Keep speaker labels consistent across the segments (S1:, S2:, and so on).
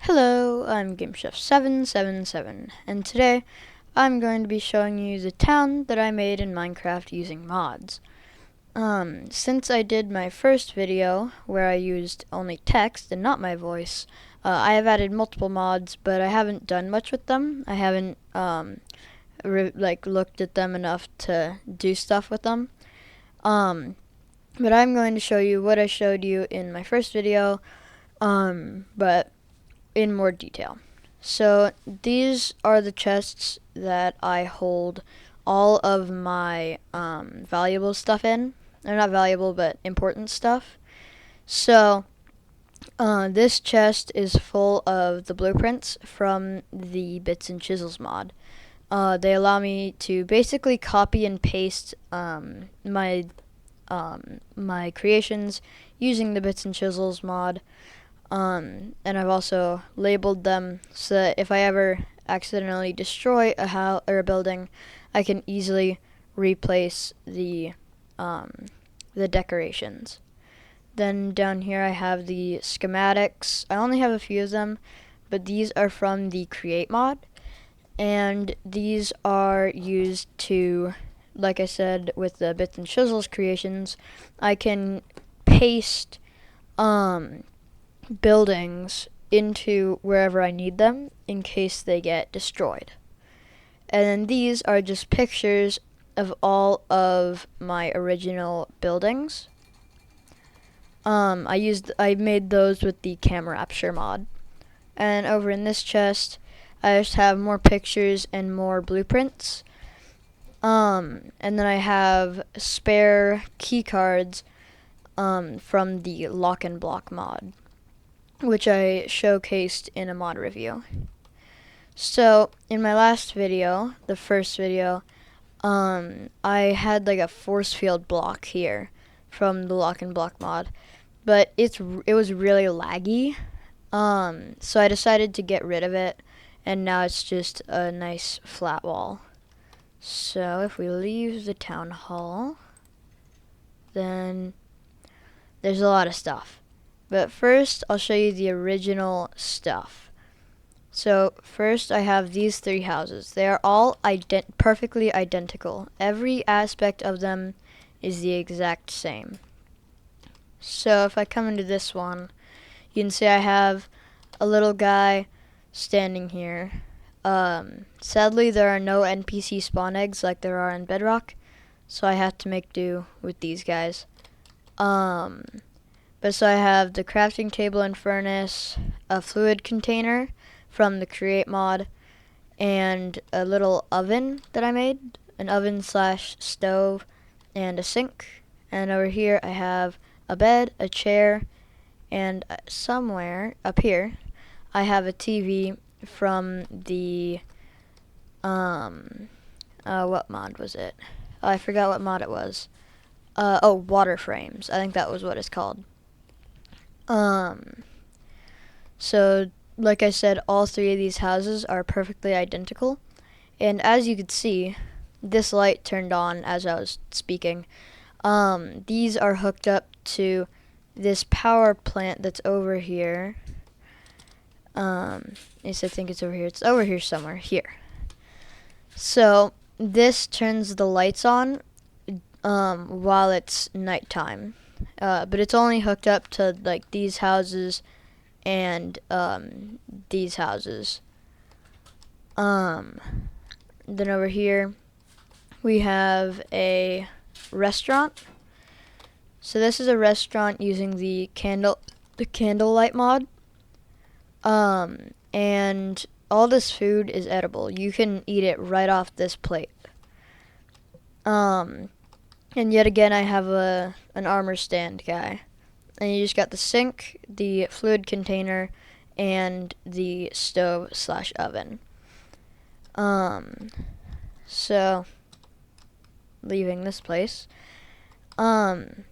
S1: Hello, I'm GameChef777, and today I'm going to be showing you the town that I made in Minecraft using mods. Since I did my first video where I used only text and not my voice, I have added multiple mods, but I haven't done much with them. I haven't looked at them enough to do stuff with them. But I'm going to show you what I showed you in my first video, but in more detail. So these are the chests that I hold all of my valuable stuff in. They're not valuable, but important stuff. So this chest is full of the blueprints from the Bits and Chisels mod. They allow me to basically copy and paste my creations using the Bits and Chisels mod. And I've also labeled them so that if I ever accidentally destroy a building, I can easily replace the decorations. Then down here I have the schematics. I only have a few of them, but these are from the Create mod, and these are used to, like I said, with the Bits and Chisels creations, I can paste buildings into wherever I need them in case they get destroyed. And then these are just pictures of all of my original buildings. I made those with the Camera Rapture mod. And over in this chest, I just have more pictures and more blueprints. And then I have spare key cards from the Lock and Block mod, which I showcased in a mod review. So in my last video, the first video, I had like a force field block here from the Lock and Block mod, but it was really laggy. So I decided to get rid of it, and now it's just a nice flat wall. So if we leave the town hall, then there's a lot of stuff. But first, I'll show you the original stuff. So first, I have these three houses. They are all perfectly identical. Every aspect of them is the exact same. So if I come into this one, you can see I have a little guy standing here. Sadly, there are no NPC spawn eggs like there are in Bedrock, so I had to make do with these guys. But so I have the crafting table and furnace, a fluid container from the Create mod, and a little oven that I made, an oven / stove, and a sink. And over here I have a bed, a chair, and somewhere up here I have a TV from the, what mod was it? Oh, I forgot what mod it was. Water frames. I think that was what it's called. So, like I said, all three of these houses are perfectly identical. And as you could see, this light turned on as I was speaking. These are hooked up to this power plant that's over here. Yes, I think it's over here. It's over here somewhere. Here. So, this turns the lights on while it's nighttime. But it's only hooked up to like these houses and these houses. Then over here we have a restaurant. So this is a restaurant using the candlelight mod. And all this food is edible. You can eat it right off this plate. And yet again, I have an armor stand guy. And you just got the sink, the fluid container, and the stove / oven. So, leaving this place. And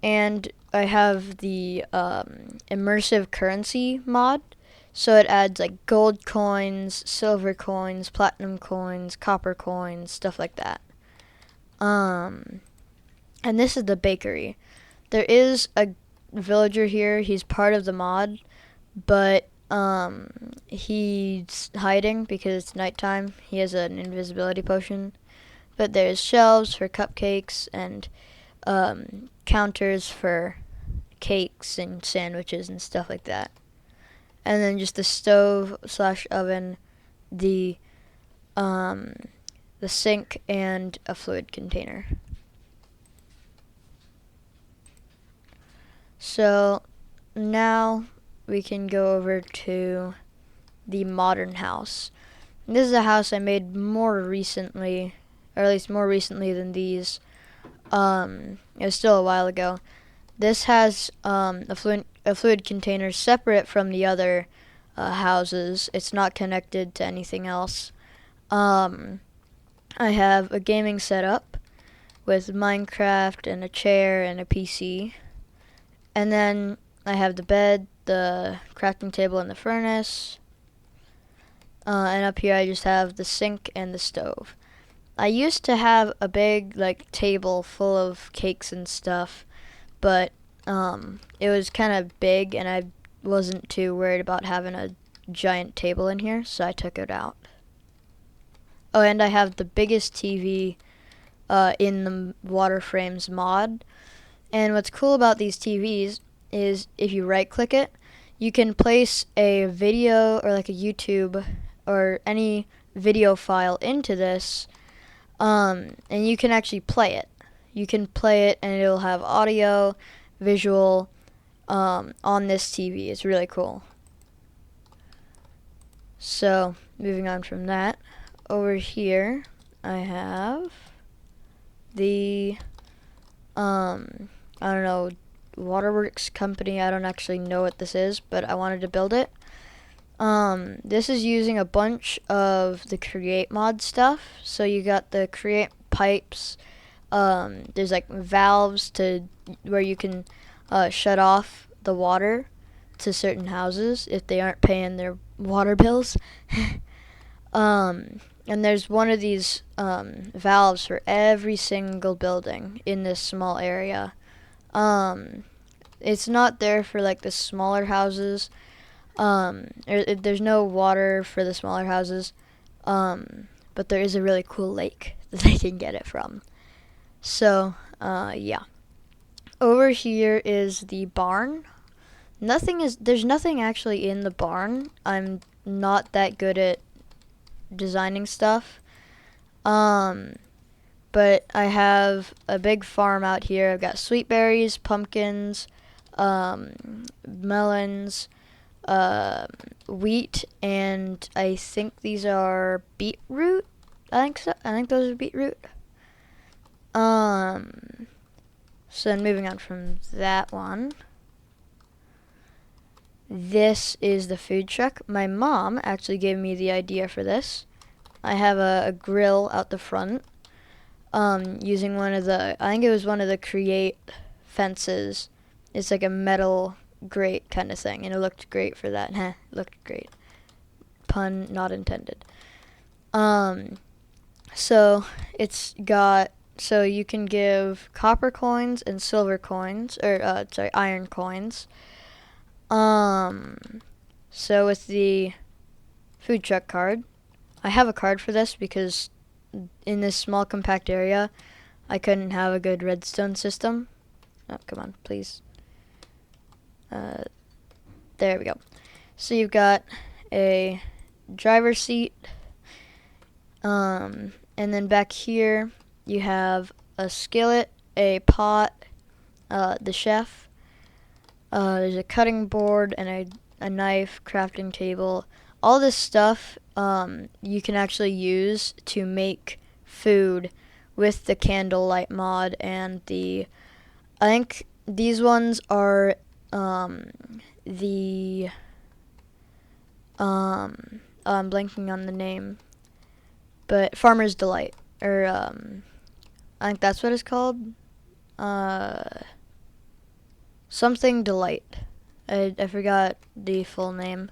S1: I have the immersive currency mod. So it adds like gold coins, silver coins, platinum coins, copper coins, stuff like that. And this is the bakery. There is a villager here. He's part of the mod, but he's hiding because it's nighttime. He has an invisibility potion. But there's shelves for cupcakes and counters for cakes and sandwiches and stuff like that. And then just the stove slash oven, the sink, and a fluid container. So now we can go over to the modern house. This is a house I made more recently, or at least more recently than these. It was still a while ago. This has a fluid container separate from the other houses. It's not connected to anything else. I have a gaming setup with Minecraft and a chair and a PC. And then I have the bed, the crafting table, and the furnace. And up here I just have the sink and the stove. I used to have a big table full of cakes and stuff, but it was kind of big and I wasn't too worried about having a giant table in here, so I took it out. Oh, and I have the biggest TV in the Water Frames mod. And what's cool about these TVs is if you right click it, you can place a video or a YouTube or any video file into this, and you can actually play it. You can play it and it'll have audio, visual on this TV. It's really cool. So moving on from that, over here I have the I don't know, waterworks company. I don't actually know what this is, but I wanted to build it. This is using a bunch of the create mod stuff. So you got the create pipes. There's valves to where you can shut off the water to certain houses if they aren't paying their water bills. And there's one of these valves for every single building in this small area. It's not there for the smaller houses. There's no water for the smaller houses. But there is a really cool lake that they can get it from. So, yeah. Over here is the barn. There's nothing actually in the barn. I'm not that good at designing stuff. But I have a big farm out here. I've got sweet berries, pumpkins, melons, wheat, and I think these are beetroot. I think so. I think those are beetroot. So then moving on from that one. This is the food truck. My mom actually gave me the idea for this. I have a grill out the front. Using I think it was one of the create fences. It's like a metal grate kind of thing, and it looked great for that. It looked great. Pun not intended. So you can give copper coins and silver coins, or iron coins. So with the food truck card, I have a card for this because in this small compact area, I couldn't have a good redstone system. Oh, come on, please. There we go. So you've got a driver's seat, and then back here you have a skillet, a pot, the chef. There's a cutting board and a knife, crafting table. All this stuff you can actually use to make food with the candlelight mod, and I think these ones are I'm blanking on the name, but Farmer's Delight, or I think that's what it's called. Something Delight. I forgot the full name.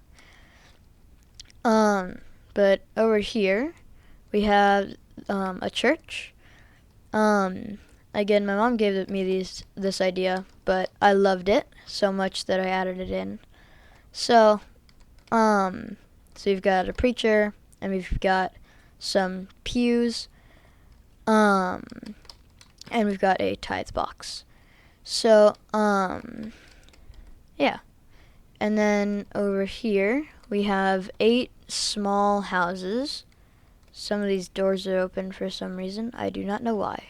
S1: But over here we have a church. Again, my mom gave me this idea, but I loved it so much that I added it in. So So we've got a preacher, and we've got some pews, and we've got a tithe box. So, yeah. And then over here, we have 8 small houses. Some of these doors are open for some reason. I do not know why.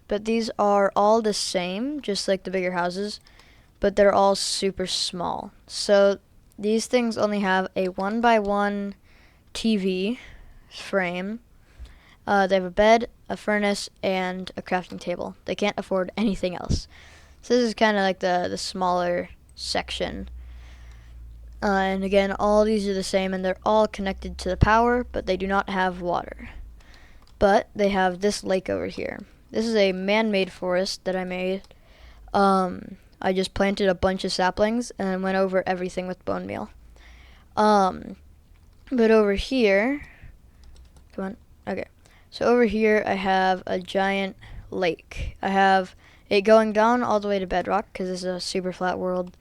S1: But these are all the same, just like the bigger houses, but they're all super small. So these things only have a 1x1 TV frame. They have a bed, a furnace, and a crafting table. They can't afford anything else. So this is kind of like the smaller section. And again, all these are the same, and they're all connected to the power, but they do not have water. But they have this lake over here. This is a man-made forest that I made. I just planted a bunch of saplings and went over everything with bone meal. But over here, come on, okay. So over here I have a giant lake. I have it going down all the way to bedrock because this is a super flat world.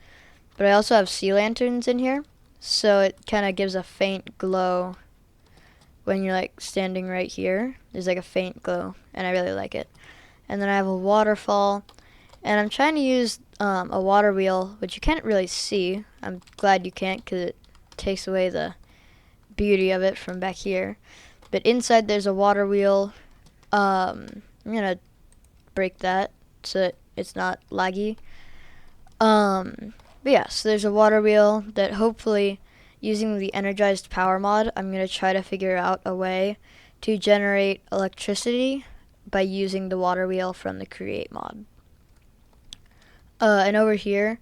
S1: But I also have sea lanterns in here, so it kind of gives a faint glow when you're like standing right here. There's like a faint glow, and I really like it. And then I have a waterfall, and I'm trying to use a water wheel, which you can't really see. I'm glad you can't because it takes away the beauty of it from back here. But inside there's a water wheel. I'm gonna break that so that it's not laggy. But yeah, so there's a water wheel that hopefully, using the energized power mod, I'm going to try to figure out a way to generate electricity by using the water wheel from the create mod. And over here,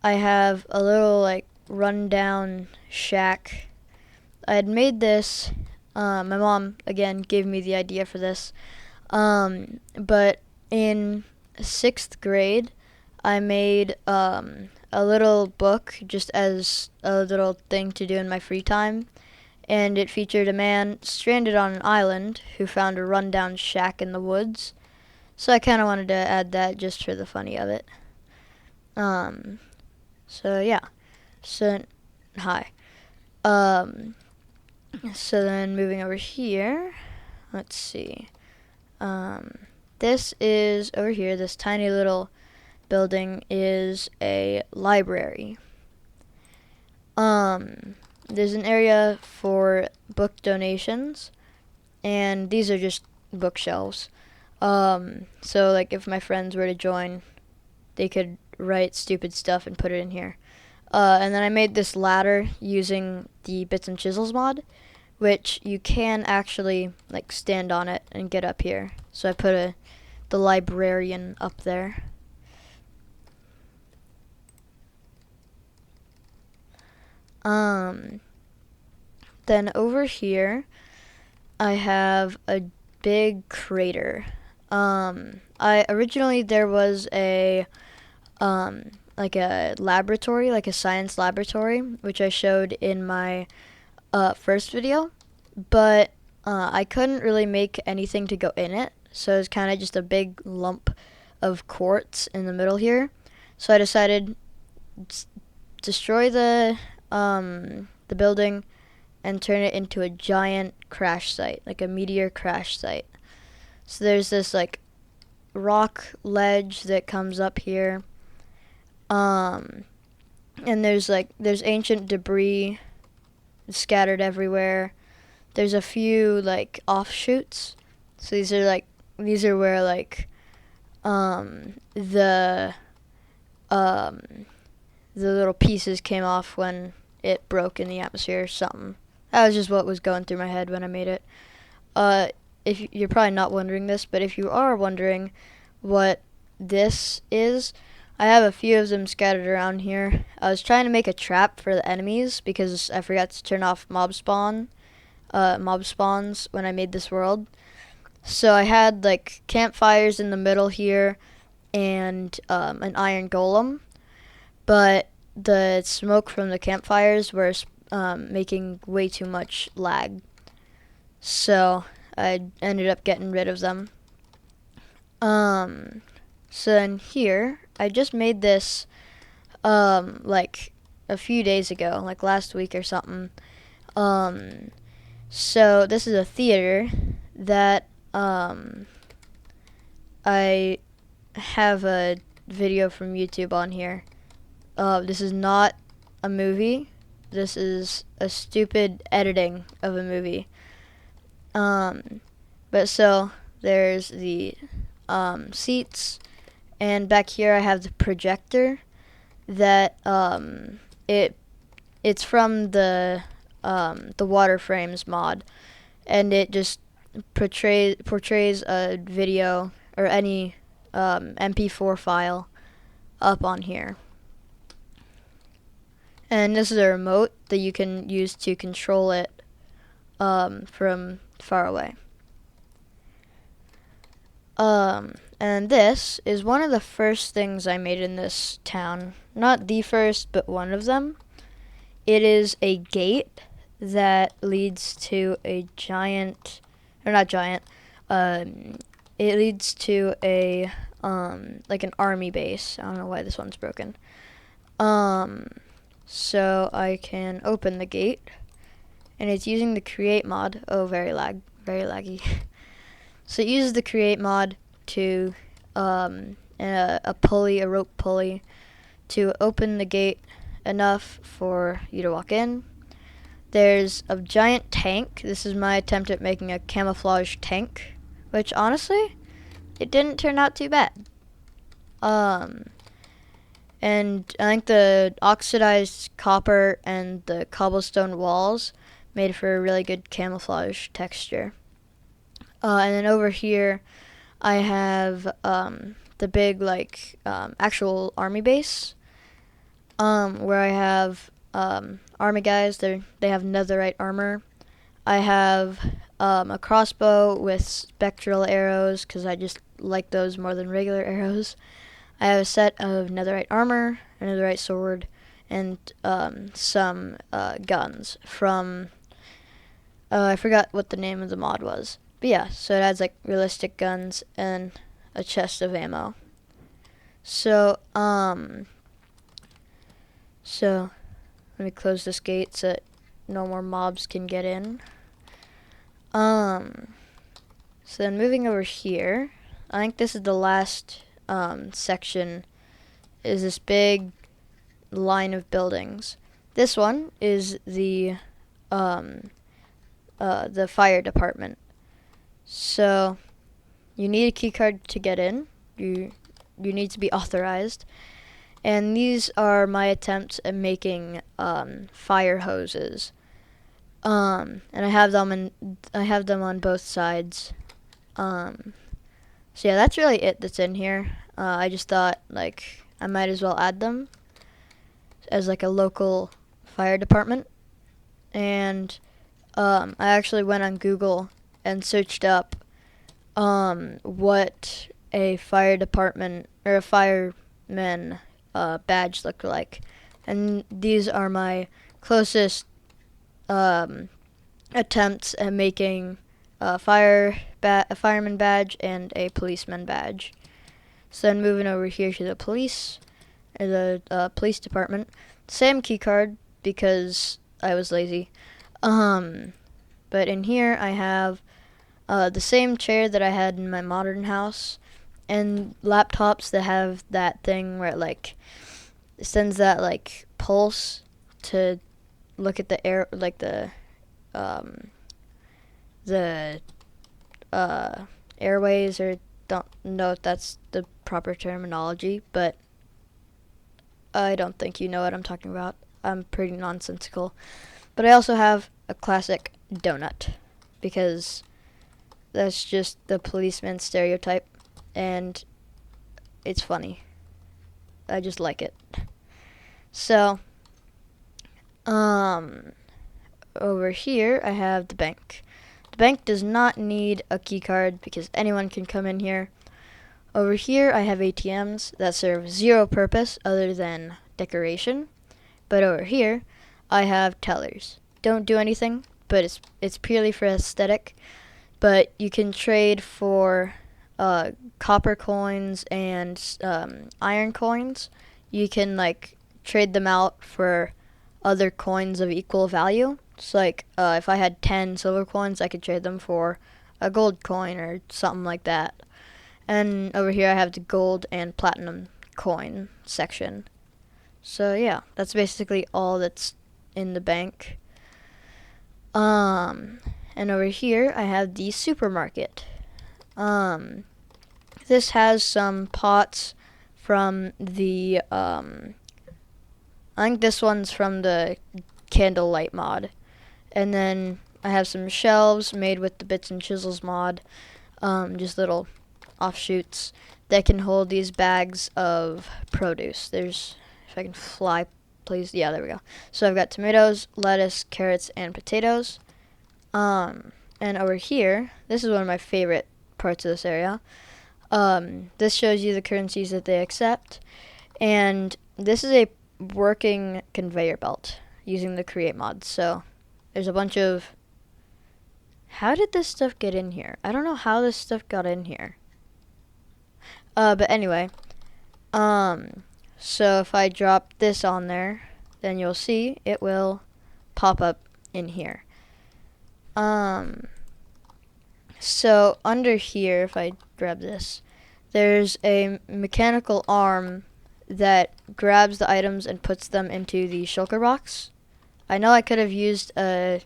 S1: I have a little like rundown shack. I had made this, my mom again gave me the idea for this, but in 6th grade, I made a little book just as a little thing to do in my free time, and it featured a man stranded on an island who found a rundown shack in the woods. So I kind of wanted to add that just for the funny of it. So yeah. So hi. So then moving over here, let's see. This is over here, this tiny little building is a library. There's an area for book donations, and these are just bookshelves. So like if my friends were to join, they could write stupid stuff and put it in here. And then I made this ladder using the Bits and Chisels mod, which you can actually like stand on it and get up here. So I put the librarian up there. Then over here, I have a big crater. Originally there was like a laboratory, like a science laboratory, which I showed in my first video, but I couldn't really make anything to go in it, so it's kind of just a big lump of quartz in the middle here. So I decided destroy the building and turn it into a giant crash site, like a meteor crash site. So there's this like rock ledge that comes up here, and there's ancient debris scattered everywhere. There's a few like offshoots. So these are where like the little pieces came off when it broke in the atmosphere or something. That was just what was going through my head when I made it. If you're probably not wondering this, but if you are wondering what this is, I have a few of them scattered around here. I was trying to make a trap for the enemies because I forgot to turn off mob spawns when I made this world. So I had like campfires in the middle here and an iron golem, but the smoke from the campfires were making way too much lag. So I ended up getting rid of them. So then here, I just made this like a few days ago, like last week or something. Um, so this is a theater that I have a video from YouTube on here. This is not a movie. This is a stupid editing of a movie. But so there's the seats, and back here I have the projector that it's from the Water Frames mod, and it just portrays a video or any MP4 file up on here. And this is a remote that you can use to control it from far away. And this is one of the first things I made in this town. Not the first, but one of them. It is a gate that leads to a giant, or not giant, it leads to a, like an army base. I don't know why this one's broken. So I can open the gate, and it's using the create mod. Oh, very laggy. So it uses the create mod to, a rope pulley, to open the gate enough for you to walk in. There's a giant tank. This is my attempt at making a camouflage tank, which honestly, it didn't turn out too bad. And I think the oxidized copper and the cobblestone walls made for a really good camouflage texture. And then over here, I have the big actual army base, where I have army guys. They have netherite armor. I have a crossbow with spectral arrows because I just like those more than regular arrows. I have a set of netherite armor, a netherite sword, and some guns from, I forgot what the name of the mod was. But yeah, so it adds like realistic guns and a chest of ammo. So let me close this gate so that no more mobs can get in. So then moving over here, I think this is the last section, is this big line of buildings. This one is the fire department. So you need a key card to get in. You need to be authorized. And these are my attempts at making fire hoses. And I have them on both sides. So yeah, that's really it that's in here. I just thought like I might as well add them as like a local fire department. And I actually went on Google and searched up what a fire department or a fireman badge looked like, and these are my closest attempts at making a fireman badge and a policeman badge. So then moving over here to the police department, same key card because I was lazy. But in here I have the same chair that I had in my modern house, and laptops that have that thing where it sends that pulse to look at the air, like the airways, or don't know if that's the proper terminology, but I don't think you know what I'm talking about. I'm pretty nonsensical. But I also have a classic donut, because that's just the policeman stereotype, and it's funny. I just like it. So, over here I have the bank. The bank does not need a key card because anyone can come in here. Over here I have ATMs that serve zero purpose other than decoration. But over here I have tellers. Don't do anything, but it's purely for aesthetic. But you can trade for copper coins and iron coins. You can trade them out for other coins of equal value. It's like if I had 10 silver coins, I could trade them for a gold coin or something like that. And over here I have the gold and platinum coin section. So yeah, that's basically all that's in the bank. And over here I have the supermarket. This has some pots from the I think this one's from the candlelight mod. And then I have some shelves made with the bits and chisels mod, just little offshoots that can hold these bags of produce. There's, if I can fly, please. Yeah, there we go. So I've got tomatoes, lettuce, carrots, and potatoes. And over here, this is one of my favorite parts of this area. This shows you the currencies that they accept. And this is a working conveyor belt using the create mod. So there's a bunch of... How did this stuff get in here? I don't know how this stuff got in here. But anyway, so if I drop this on there, then you'll see it will pop up in here. So under here, if I grab this, there's a mechanical arm that grabs the items and puts them into the shulker box. I know I could have used a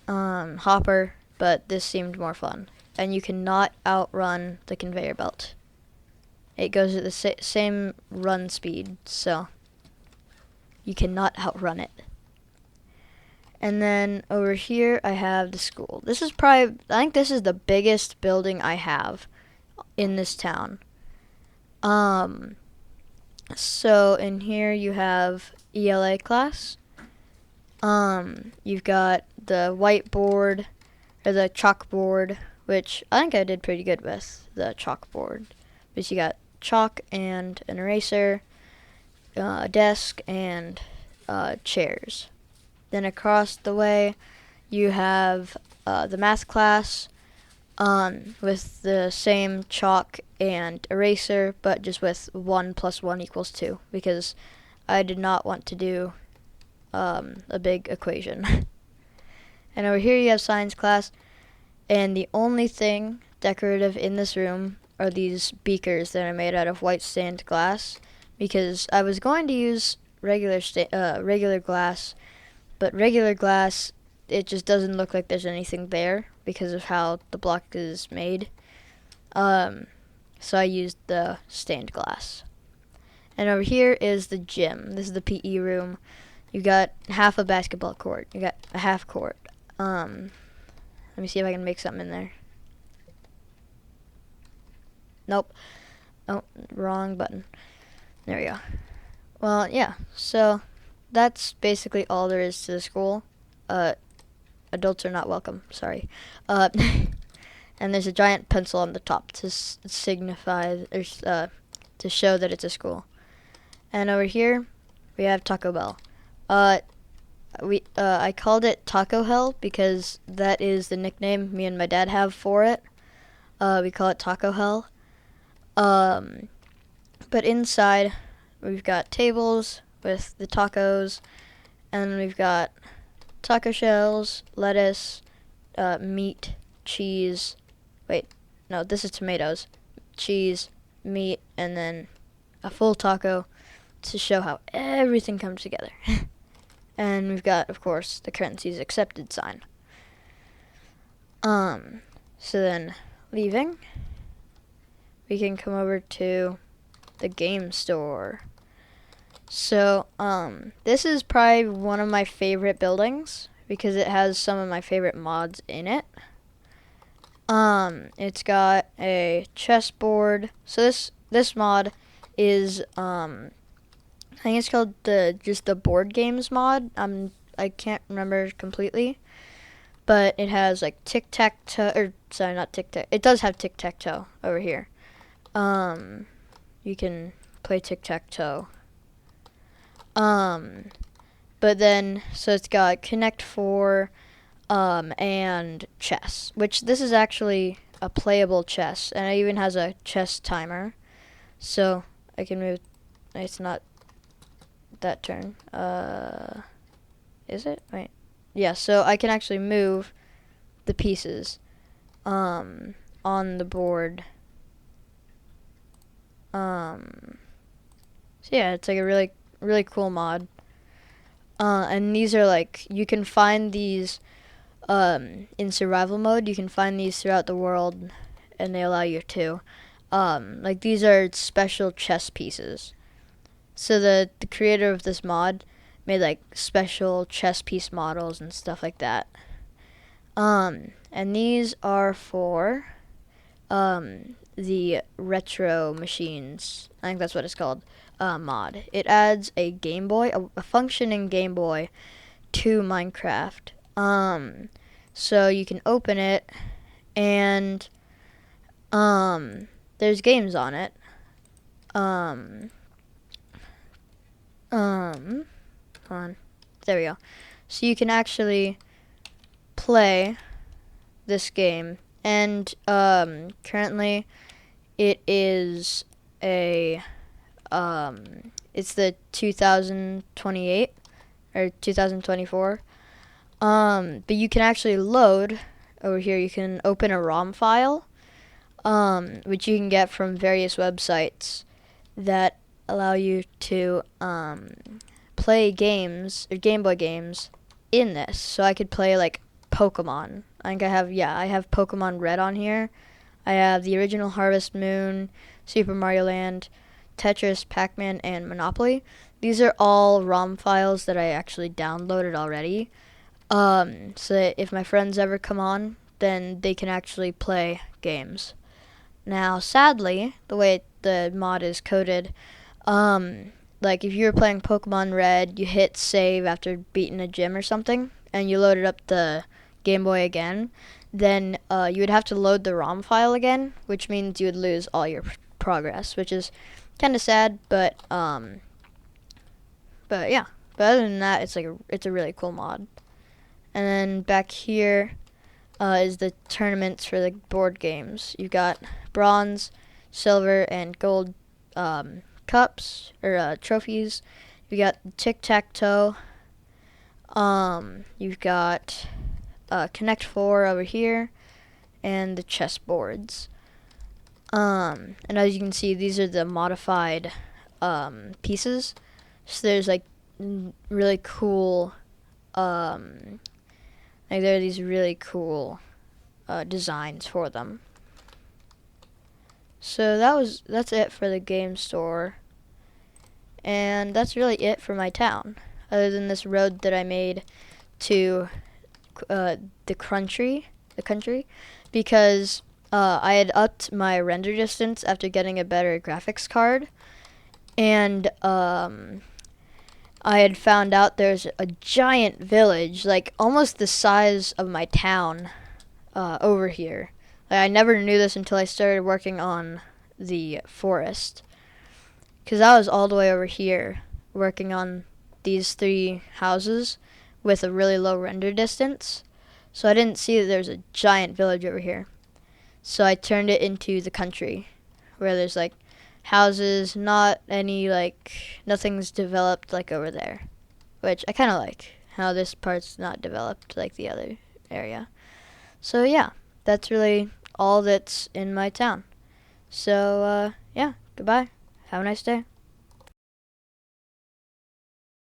S1: hopper, but this seemed more fun. And you cannot outrun the conveyor belt. It goes at the same run speed, so you cannot outrun it. And then over here I have the school. This is probably, I think this is the biggest building I have in this town. So in here you have ELA class. You've got the whiteboard, or the chalkboard, which I think I did pretty good with the chalkboard. Because you got chalk and an eraser, a desk, and chairs. Then across the way, you have the math class with the same chalk and eraser, but just with 1 + 1 = 2, because I did not want to do a big equation. And over here you have science class, and the only thing decorative in this room are these beakers that are made out of white stained glass, because I was going to use regular glass, but regular glass, it just doesn't look like there's anything there because of how the block is made. So I used the stained glass. And over here is the gym. This is the PE room. You got half a basketball court. You got a half court. Let me see if I can make something in there. Nope. Oh, wrong button. There we go. Well, yeah. So that's basically all there is to the school. Adults are not welcome. Sorry. And there's a giant pencil on the top to signify, or to show that it's a school. And over here, we have Taco Bell. I called it Taco Hell because that is the nickname me and my dad have for it. We call it Taco Hell. But inside, we've got tables with the tacos, and we've got taco shells, lettuce, meat, cheese. Wait, no, this is tomatoes, cheese, meat, and then a full taco to show how everything comes together. And we've got, of course, the currency's accepted sign. So then, leaving, we can come over to the game store. So, this is probably one of my favorite buildings because it has some of my favorite mods in it. It's got a chessboard. So this mod is, I think it's called just the board games mod. I can't remember completely, but it has like tic-tac-toe, or sorry, not tic-tac. It does have tic-tac-toe over here. You can play tic-tac-toe. But then, so it's got Connect 4, and chess, which this is actually a playable chess, and it even has a chess timer. So I can move. It's not that turn. Is it? Wait. Yeah, so I can actually move the pieces on the board. So yeah, it's like a really, really cool mod. And these are like, you can find these in survival mode. You can find these throughout the world, and they allow you to. Like these are special chess pieces. So the creator of this mod made like special chess piece models and stuff like that. And these are for the retro machines. I think that's what it's called. Mod. It adds a Game Boy, a functioning Game Boy, to Minecraft. So you can open it, and there's games on it. Hold on. There we go. So you can actually play this game, and currently it is a it's the 2028 or 2024. But you can actually load over here. You can open a ROM file, which you can get from various websites that allow you to play games or Game Boy games in this. So I could play like Pokemon. I think I have Pokemon Red on here. I have the original Harvest Moon, Super Mario Land, Tetris, Pac-Man, and Monopoly. These are all ROM files that I actually downloaded already. So that if my friends ever come on, then they can actually play games. Now, sadly, the way the mod is coded, like if you were playing Pokemon Red, you hit save after beating a gym or something, and you loaded up the Game Boy again, then you would have to load the ROM file again, which means you would lose all your progress, which is kind of sad, but yeah. But other than that, it's a really cool mod. And then back here is the tournaments for the board games. You've got bronze, silver, and gold cups or trophies. You got tic-tac-toe. You've got Connect 4 over here, and the chess boards. And as you can see, these are the modified pieces. So there's like really cool, like there are these really cool designs for them. So that's it for the game store, and that's really it for my town. Other than this road that I made to the country, because I had upped my render distance after getting a better graphics card, and I had found out there's a giant village, like almost the size of my town, over here. Like, I never knew this until I started working on the forest, because I was all the way over here working on these 3 houses with a really low render distance. So I didn't see that there's a giant village over here. So I turned it into the country, where there's like houses, not any like, nothing's developed like over there, which I kind of like how this part's not developed like the other area. So yeah, that's really all that's in my town. So yeah, goodbye. Have a nice day.